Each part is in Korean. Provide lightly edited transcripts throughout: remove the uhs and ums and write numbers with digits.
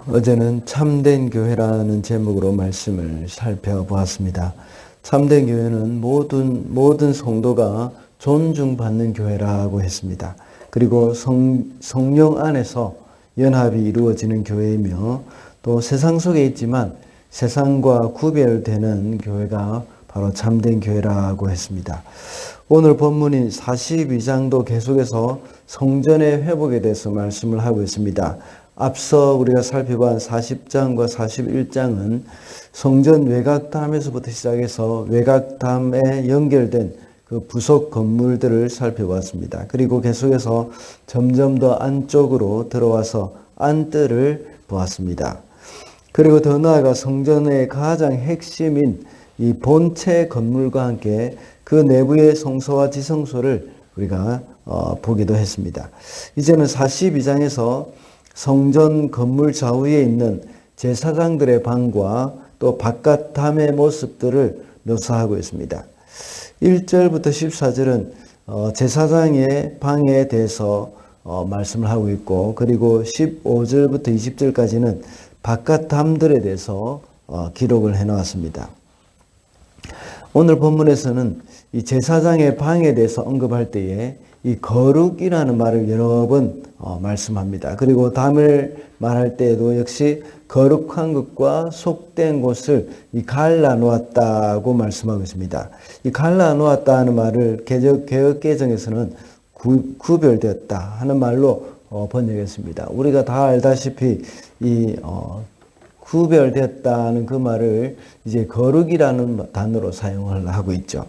어제는 참된 교회라는 제목으로 말씀을 살펴보았습니다. 참된 교회는 모든 성도가 존중받는 교회라고 했습니다. 그리고 성령 안에서 연합이 이루어지는 교회이며 또 세상 속에 있지만 세상과 구별되는 교회가 바로 참된 교회라고 했습니다. 오늘 본문인 42장도 계속해서 성전의 회복에 대해서 말씀을 하고 있습니다. 앞서 우리가 살펴본 40장과 41장은 성전 외곽담에서부터 시작해서 외곽담에 연결된 그 부속 건물들을 살펴봤습니다. 그리고 계속해서 점점 더 안쪽으로 들어와서 안뜰을 보았습니다. 그리고 더 나아가 성전의 가장 핵심인 이 본체 건물과 함께 그 내부의 성소와 지성소를 우리가 보기도 했습니다. 이제는 42장에서 성전 건물 좌우에 있는 제사장들의 방과 또 바깥 담의 모습들을 묘사하고 있습니다. 1절부터 14절은 제사장의 방에 대해서 말씀을 하고 있고, 그리고 15절부터 20절까지는 바깥 담들에 대해서 기록을 해놓았습니다. 오늘 본문에서는 이 제사장의 방에 대해서 언급할 때에 이 거룩이라는 말을 여러 번 말씀합니다. 그리고 담을 말할 때에도 역시 거룩한 것과 속된 곳을 갈라 놓았다고 말씀하고 있습니다. 이 갈라 놓았다는 말을 개역개정에서는 구별되었다 하는 말로 번역했습니다. 우리가 다 알다시피 이 구별되었다는 그 말을 이제 거룩이라는 단어로 사용을 하고 있죠.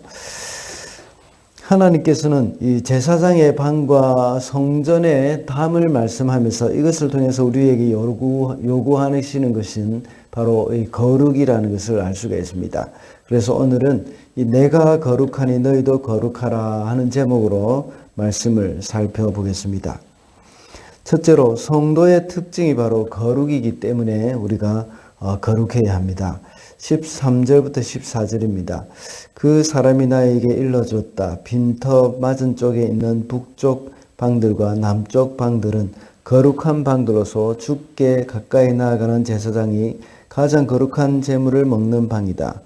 하나님께서는 이 제사장의 방과 성전의 담을 말씀하면서 이것을 통해서 우리에게 요구하시는 것은 바로 이 거룩이라는 것을 알 수가 있습니다. 그래서 오늘은 이 내가 거룩하니 너희도 거룩하라 하는 제목으로 말씀을 살펴보겠습니다. 첫째로 성도의 특징이 바로 거룩이기 때문에 우리가 거룩해야 합니다. 13절부터 14절입니다. 그 사람이 나에게 일러줬다. 빈터 맞은 쪽에 있는 북쪽 방들과 남쪽 방들은 거룩한 방들로서 주께 가까이 나아가는 제사장이 가장 거룩한 제물을 먹는 방이다.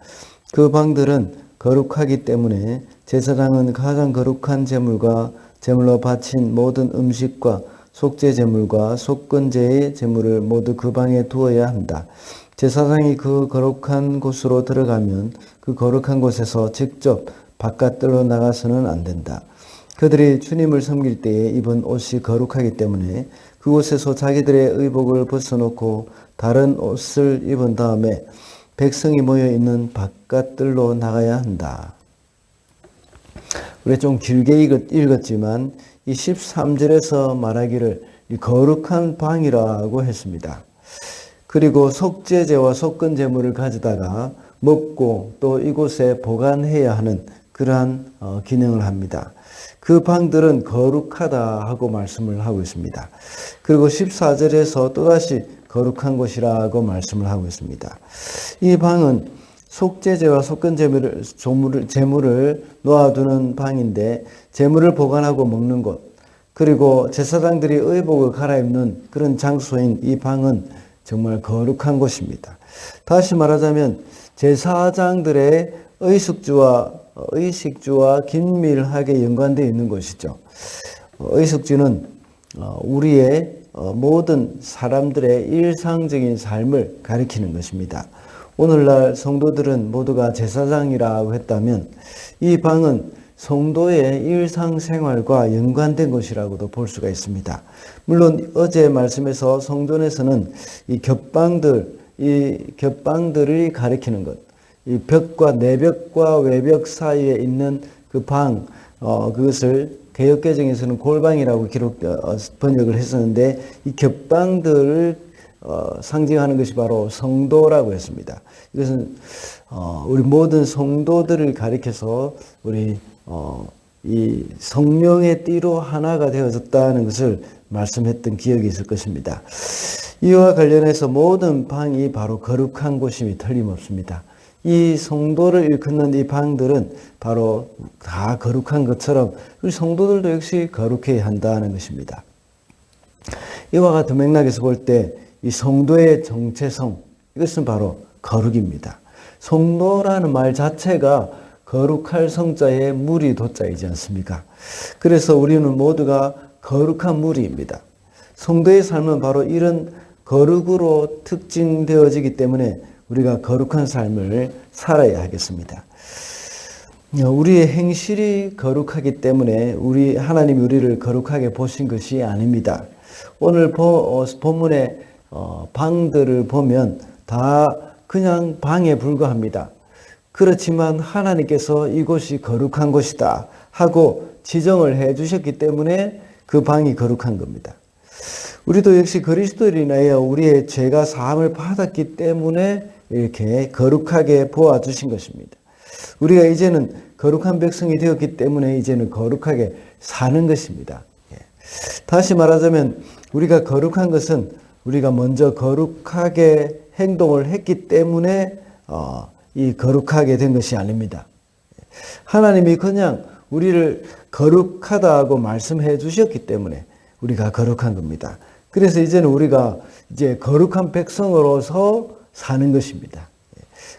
그 방들은 거룩하기 때문에 제사장은 가장 거룩한 제물과 제물로 바친 모든 음식과 속죄 제물과 속건제의 제물을 모두 그 방에 두어야 한다. 제사장이 그 거룩한 곳으로 들어가면 그 거룩한 곳에서 직접 바깥들로 나가서는 안 된다. 그들이 주님을 섬길 때에 입은 옷이 거룩하기 때문에 그곳에서 자기들의 의복을 벗어놓고 다른 옷을 입은 다음에 백성이 모여있는 바깥들로 나가야 한다. 우리가 좀 길게 읽었지만 이 13절에서 말하기를 거룩한 방이라고 했습니다. 그리고 속죄제와 속건제물을 가져다가 먹고 또 이곳에 보관해야 하는 그러한 기능을 합니다. 그 방들은 거룩하다 하고 말씀을 하고 있습니다. 그리고 14절에서 또다시 거룩한 곳이라고 말씀을 하고 있습니다. 이 방은 속죄제와 속건제물을 놓아두는 방인데 제물을 보관하고 먹는 곳, 그리고 제사장들이 의복을 갈아입는 그런 장소인 이 방은 정말 거룩한 곳입니다. 다시 말하자면 제사장들의 의식주와 긴밀하게 연관되어 있는 곳이죠. 의식주는 우리의 모든 사람들의 일상적인 삶을 가리키는 것입니다. 오늘날 성도들은 모두가 제사장이라고 했다면 이 방은 성도의 일상생활과 연관된 것이라고도 볼 수가 있습니다. 물론 어제 말씀에서 성전에서는 이 겹방들을 가리키는 것, 이 벽과 내벽과 외벽 사이에 있는 그 방, 그것을 개역개정에서는 골방이라고 번역을 했었는데 이 겹방들을 상징하는 것이 바로 성도라고 했습니다. 이것은 우리 모든 성도들을 가리켜서 우리 이 성령의 띠로 하나가 되어졌다는 것을 말씀했던 기억이 있을 것입니다. 이와 관련해서 모든 방이 바로 거룩한 곳임이 틀림없습니다. 이 성도를 일컫는 이 방들은 바로 다 거룩한 것처럼 우리 성도들도 역시 거룩해야 한다는 것입니다. 이와 같은 맥락에서 볼 때 이 성도의 정체성, 이것은 바로 거룩입니다. 성도라는 말 자체가 거룩할 성자의 무리 도자이지 않습니까? 그래서 우리는 모두가 거룩한 무리입니다. 성도의 삶은 바로 이런 거룩으로 특징되어지기 때문에 우리가 거룩한 삶을 살아야 하겠습니다. 우리의 행실이 거룩하기 때문에 하나님이 우리를 거룩하게 보신 것이 아닙니다. 오늘 본문의 방들을 보면 다 그냥 방에 불과합니다. 그렇지만 하나님께서 이곳이 거룩한 곳이다 하고 지정을 해 주셨기 때문에 그 방이 거룩한 겁니다. 우리도 역시 그리스도인이여 우리의 죄가 사함을 받았기 때문에 이렇게 거룩하게 보아 주신 것입니다. 우리가 이제는 거룩한 백성이 되었기 때문에 이제는 거룩하게 사는 것입니다. 다시 말하자면 우리가 거룩한 것은 우리가 먼저 거룩하게 행동을 했기 때문에 이 거룩하게 된 것이 아닙니다. 하나님이 그냥 우리를 거룩하다고 말씀해 주셨기 때문에 우리가 거룩한 겁니다. 그래서 이제는 우리가 이제 거룩한 백성으로서 사는 것입니다.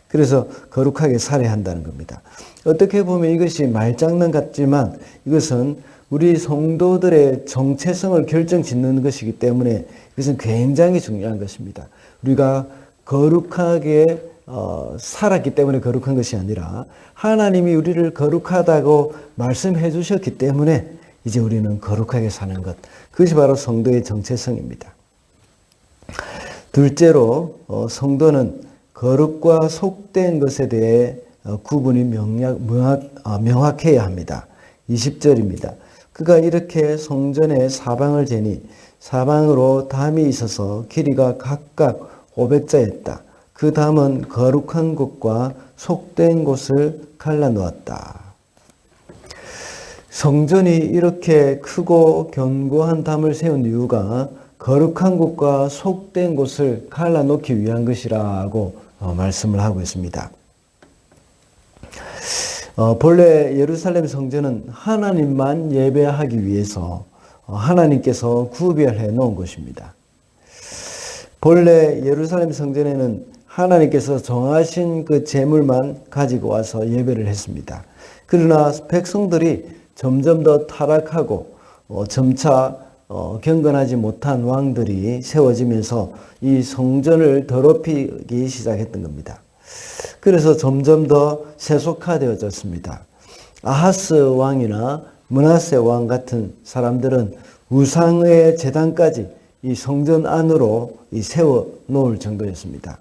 그래서 거룩하게 살아야 한다는 겁니다. 어떻게 보면 이것이 말장난 같지만 이것은 우리 성도들의 정체성을 결정짓는 것이기 때문에 이것은 굉장히 중요한 것입니다. 우리가 거룩하게 살았기 때문에 거룩한 것이 아니라 하나님이 우리를 거룩하다고 말씀해 주셨기 때문에 이제 우리는 거룩하게 사는 것, 그것이 바로 성도의 정체성입니다. 둘째로 성도는 거룩과 속된 것에 대해 구분이 명확해야 합니다. 20절입니다. 그가 이렇게 성전에 사방을 재니 사방으로 담이 있어서 길이가 각각 500자였다. 그 담은 거룩한 곳과 속된 곳을 갈라놓았다. 성전이 이렇게 크고 견고한 담을 세운 이유가 거룩한 곳과 속된 곳을 갈라놓기 위한 것이라고 말씀을 하고 있습니다. 본래 예루살렘 성전은 하나님만 예배하기 위해서 하나님께서 구별해 놓은 곳입니다. 본래 예루살렘 성전에는 하나님께서 정하신 그 제물만 가지고 와서 예배를 했습니다. 그러나 백성들이 점점 더 타락하고 점차 경건하지 못한 왕들이 세워지면서 이 성전을 더럽히기 시작했던 겁니다. 그래서 점점 더 세속화되어졌습니다. 아하스 왕이나 므낫세 왕 같은 사람들은 우상의 제단까지 이 성전 안으로 세워 놓을 정도였습니다.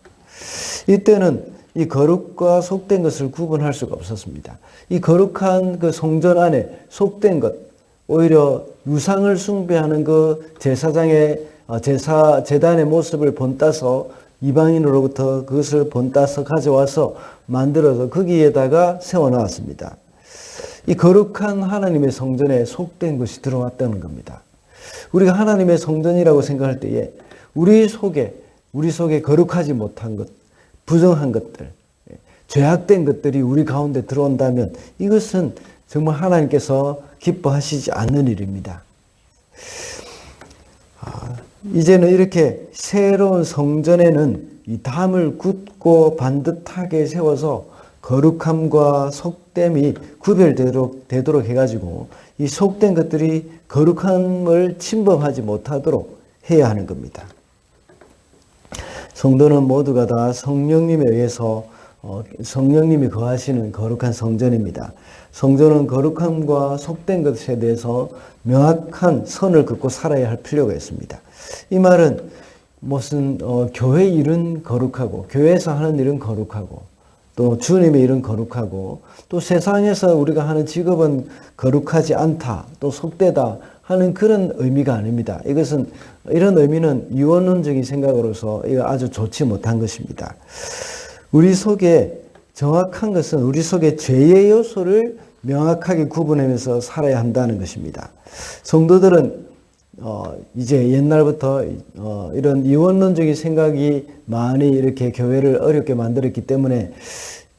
이때는 이 거룩과 속된 것을 구분할 수가 없었습니다. 이 거룩한 그 성전 안에 속된 것, 오히려 우상을 숭배하는 그 제사장의 제단의 모습을 본따서 이방인으로부터 그것을 본따서 가져와서 만들어서 거기에다가 세워놨습니다. 이 거룩한 하나님의 성전에 속된 것이 들어왔다는 겁니다. 우리가 하나님의 성전이라고 생각할 때에 우리 속에 거룩하지 못한 것, 부정한 것들, 죄악된 것들이 우리 가운데 들어온다면 이것은 정말 하나님께서 기뻐하시지 않는 일입니다. 이제는 이렇게 새로운 성전에는 이 담을 굳고 반듯하게 세워서 거룩함과 속됨이 구별되도록 해가지고 이 속된 것들이 거룩함을 침범하지 못하도록 해야 하는 겁니다. 성도는 모두가 다 성령님에 의해서 성령님이 거하시는 거룩한 성전입니다. 성전은 거룩함과 속된 것에 대해서 명확한 선을 긋고 살아야 할 필요가 있습니다. 이 말은 무슨 교회 일은 거룩하고 교회에서 하는 일은 거룩하고 또 주님의 일은 거룩하고 또 세상에서 우리가 하는 직업은 거룩하지 않다 또 속되다 하는 그런 의미가 아닙니다. 이런 의미는 유언론적인 생각으로서 이거 아주 좋지 못한 것입니다. 우리 속에 정확한 것은 우리 속에 죄의 요소를 명확하게 구분하면서 살아야 한다는 것입니다. 성도들은 이제 옛날부터 이런 이원론적인 생각이 많이 이렇게 교회를 어렵게 만들었기 때문에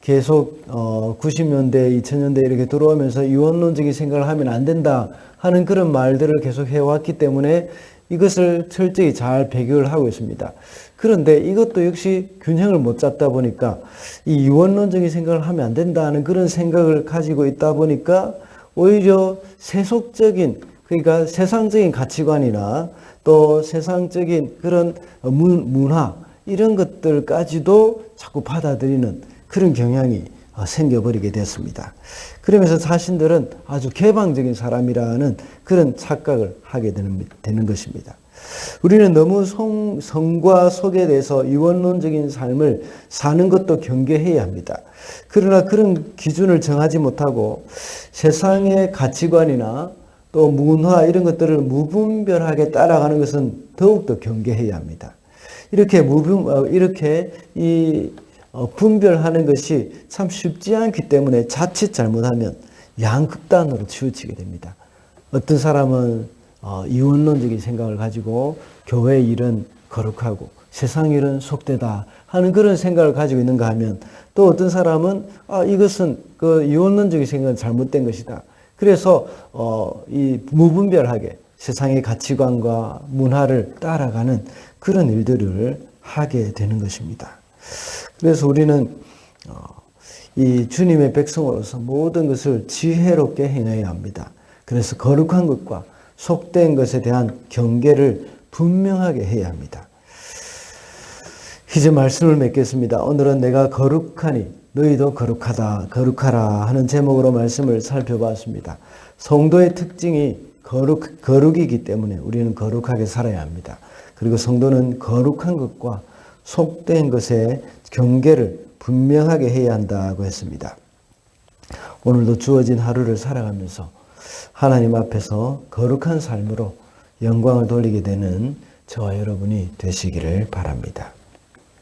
계속 90년대, 2000년대 이렇게 들어오면서 이원론적인 생각을 하면 안 된다 하는 그런 말들을 계속 해왔기 때문에 이것을 철저히 잘 배교를 하고 있습니다. 그런데 이것도 역시 균형을 못 잡다 보니까 이 이원론적인 생각을 하면 안 된다는 그런 생각을 가지고 있다 보니까 오히려 세속적인, 그러니까 세상적인 가치관이나 또 세상적인 그런 문화 이런 것들까지도 자꾸 받아들이는 그런 경향이 생겨버리게 됐습니다. 그러면서 자신들은 아주 개방적인 사람이라는 그런 착각을 하게 되는 것입니다. 우리는 너무 성과 속에 대해서 이원론적인 삶을 사는 것도 경계해야 합니다. 그러나 그런 기준을 정하지 못하고 세상의 가치관이나 또 문화 이런 것들을 무분별하게 따라가는 것은 더욱더 경계해야 합니다. 이렇게 분별하는 것이 참 쉽지 않기 때문에 자칫 잘못하면 양극단으로 치우치게 됩니다. 어떤 사람은 이원론적인 생각을 가지고 교회 일은 거룩하고 세상 일은 속되다 하는 그런 생각을 가지고 있는가 하면, 또 어떤 사람은 이것은 그 이원론적인 생각은 잘못된 것이다. 그래서 이 무분별하게 세상의 가치관과 문화를 따라가는 그런 일들을 하게 되는 것입니다. 그래서 우리는 이 주님의 백성으로서 모든 것을 지혜롭게 행해야 합니다. 그래서 거룩한 것과 속된 것에 대한 경계를 분명하게 해야 합니다. 이제 말씀을 맺겠습니다. 오늘은 내가 거룩하니 너희도 거룩하라 하는 제목으로 말씀을 살펴봤습니다. 성도의 특징이 거룩이기 때문에 우리는 거룩하게 살아야 합니다. 그리고 성도는 거룩한 것과 속된 것의 경계를 분명하게 해야 한다고 했습니다. 오늘도 주어진 하루를 살아가면서 하나님 앞에서 거룩한 삶으로 영광을 돌리게 되는 저와 여러분이 되시기를 바랍니다.